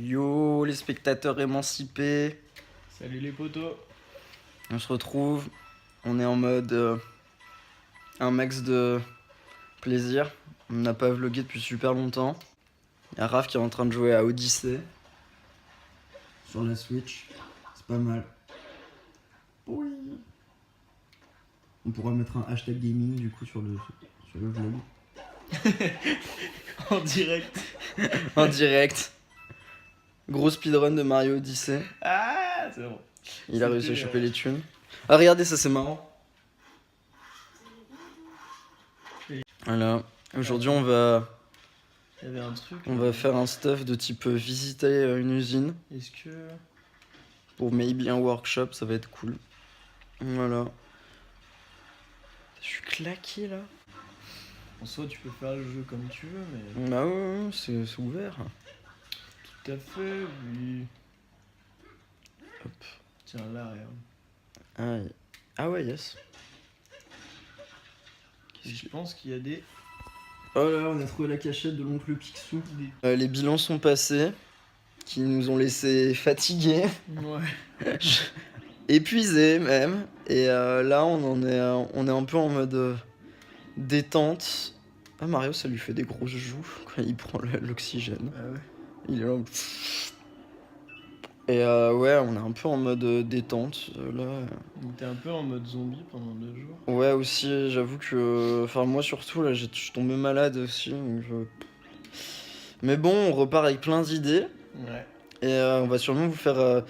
Yo les spectateurs émancipés, Salut les potos. on se retrouve, on est en mode un max de plaisir. On n'a pas vlogué depuis super longtemps. Il y a Raph qui est en train de jouer à Odyssey sur la Switch, c'est pas mal. Oui. On pourra mettre un hashtag gaming du coup sur le vlog. En direct. En direct. Gros speedrun de Mario Odyssey. Ah, c'est bon. Il a réussi à choper les thunes. Ah regardez, ça c'est marrant. Voilà. Aujourd'hui on va Il y avait un truc. On va faire un stuff de type visiter une usine Est-ce que. pour maybe un workshop, ça va être cool. Voilà. Je suis claqué là. En soi, tu peux faire le jeu comme tu veux, mais. Bah ouais, c'est ouvert. Tout à fait, oui. Hop. Tiens, là, regarde. Ah ouais, yes. Et je pense qu'il y a des. Oh là, on a trouvé la cachette de l'oncle Picsou. Les bilans sont passés, qui nous ont laissé fatigués, Ouais. épuisés même. Et là, on est un peu en mode détente. Ah, Mario, ça lui fait des grosses joues quand il prend l'oxygène. Ah ouais. Il est là. Et ouais, on est un peu en mode détente là. Donc t'es un peu en mode zombie pendant 2 jours. Ouais, aussi, j'avoue que. Enfin, moi surtout, là, je suis tombé malade aussi. Donc, mais bon, on repart avec plein d'idées. Ouais. Et on va sûrement vous faire.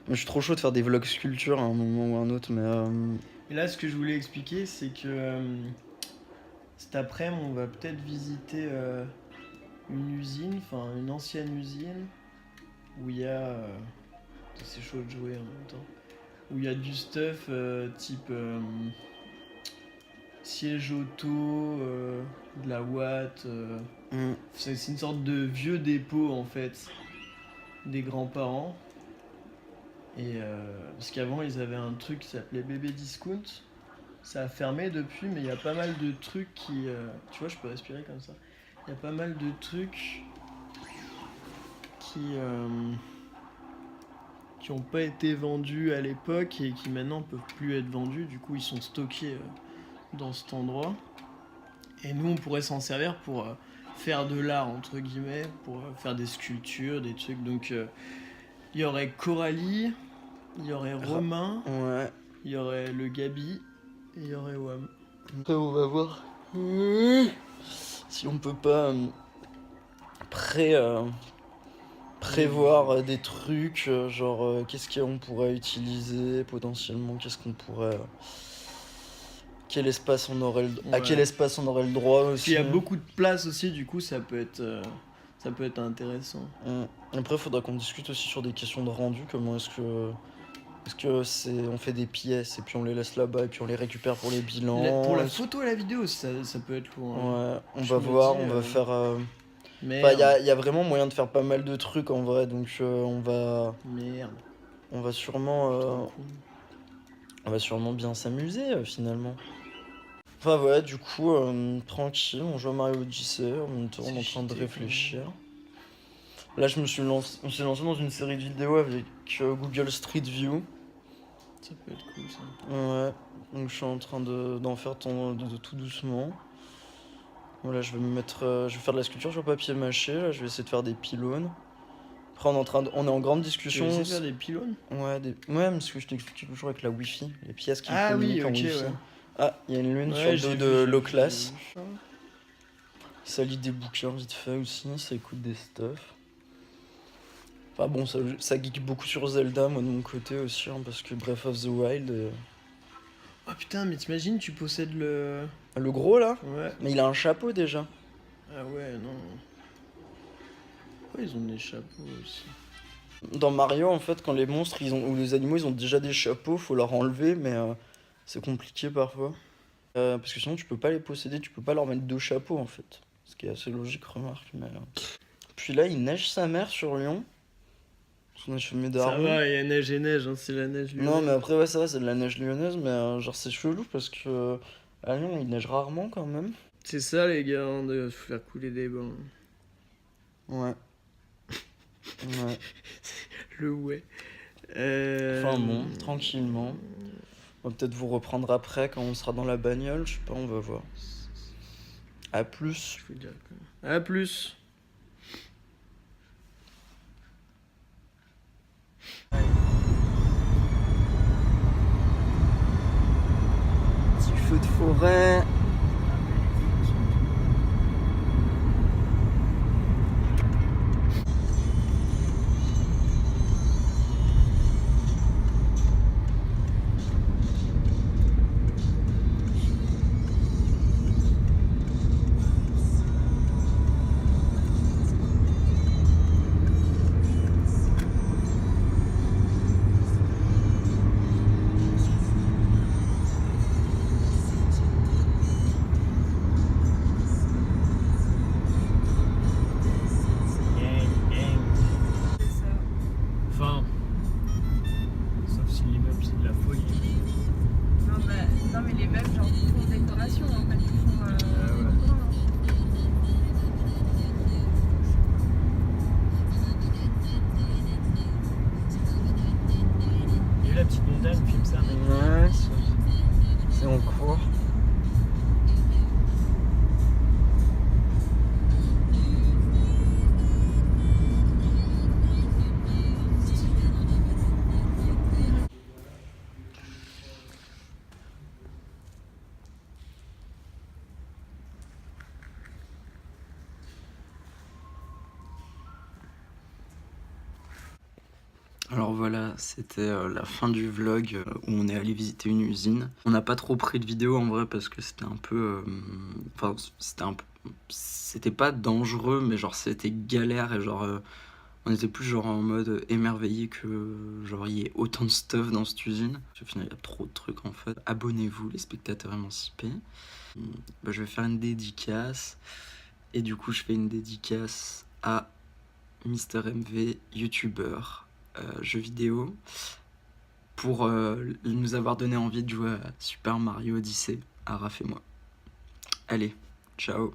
Je suis trop chaud de faire des vlogs sculpture à un moment ou à un autre, mais. Et là, ce que je voulais expliquer, c'est que cet après-midi, on va peut-être visiter une usine, enfin une ancienne usine, où il y a. C'est chaud de jouer en même temps. Où il y a du stuff type siège auto, de la Watt. C'est une sorte de vieux dépôt en fait des grands-parents. Et parce qu'avant ils avaient un truc qui s'appelait Bébé Discount. Ça a fermé depuis, mais il y a pas mal de trucs qui. Tu vois, je peux respirer comme ça. Il y a pas mal de trucs qui ont pas été vendus à l'époque et qui maintenant peuvent plus être vendus. Du coup, ils sont stockés dans cet endroit. Et nous, on pourrait s'en servir pour faire de l'art, entre guillemets, pour faire des sculptures, des trucs. Donc, il y aurait Coralie, il y aurait Romain, Ouais. il y aurait le Gabi et il y aurait Wam. Après, on va voir si on peut pas prévoir des trucs, genre qu'est-ce qu'on pourrait utiliser potentiellement, qu'est-ce qu'on pourrait. Quel espace on aurait à quel espace on aurait le droit aussi. Il y a beaucoup de place aussi, du coup, ça peut être intéressant. Après, il faudra qu'on discute aussi sur des questions de rendu. Comment est-ce que on fait des pièces et puis on les laisse là-bas et puis on les récupère pour les bilans. Pour la photo et la vidéo, ça peut être lourd. Ouais, on va voir, on va faire. Merde. Il y a vraiment moyen de faire pas mal de trucs en vrai, donc on va. Merde. On va sûrement bien s'amuser finalement. Enfin ouais, du coup, tranquille, on joue à Mario Odyssey, en même temps on est en train de réfléchir. Là on s'est lancé dans une série de vidéos avec Google Street View. Ça peut être cool ça. Ouais, donc je suis en train d'en faire de tout doucement. Voilà, je vais faire de la sculpture sur papier mâché, là, je vais essayer de faire des pylônes. Après on est en grande discussion. Tu veux essayer de faire des pylônes ? Ouais, mais ce que je t'expliquais toujours avec la Wi-Fi, les pièces qui communiquent en ok, Wi-Fi. ouais. Ah, il y a une lune sur le dos de low class. Vu. Ça lit des bouquins vite fait aussi, ça écoute des stuff. Enfin bon, ça geek beaucoup sur Zelda, moi de mon côté aussi, hein, parce que Breath of the Wild. Oh putain, mais t'imagines, tu possèdes le. Le gros là ? Ouais. Mais il a un chapeau déjà. Ah ouais, non. Pourquoi ils ont des chapeaux aussi ? Dans Mario, en fait, quand les monstres ou les animaux ils ont déjà des chapeaux, faut leur enlever, mais c'est compliqué parfois. Parce que sinon tu peux pas les posséder, tu peux pas leur mettre 2 chapeaux en fait. Ce qui est assez logique, remarque. Mais, Puis là, il neige sa mère sur Lyon. On a fumé Ça va, il y a neige et neige, hein, c'est la neige lyonnaise. Non, mais après, ouais, ça va, c'est de la neige lyonnaise, mais genre c'est chelou parce que à Lyon, il neige rarement quand même. C'est ça, les gars, hein, de faire couler des bains. Ouais. Ouais. Le ouais. Enfin bon, tranquillement. On va peut-être vous reprendre après quand on sera dans la bagnole, je sais pas, on va voir. À plus. Je veux dire que... À plus. Petit feu de forêt. Enfin, sauf si l'immeuble c'est de la folie. Non mais les mêmes genre qui font décoration en fait, qui font ouais. commun, hein. Et la petite montagne, filme ça, mec. Ouais, c'est en cours. Alors voilà, c'était la fin du vlog où on est allé visiter une usine. On n'a pas trop pris de vidéo en vrai parce que c'était un peu... Enfin, c'était pas dangereux, mais genre c'était galère et genre... on était plus genre en mode émerveillé que genre il y ait autant de stuff dans cette usine. Au final, il y a trop de trucs en fait. Abonnez-vous les spectateurs émancipés. Bah, je vais faire une dédicace. Et du coup, je fais une dédicace à Mister MV, youtubeur. Jeux vidéo pour nous avoir donné envie de jouer à Super Mario Odyssey à Raph et moi. Allez, ciao.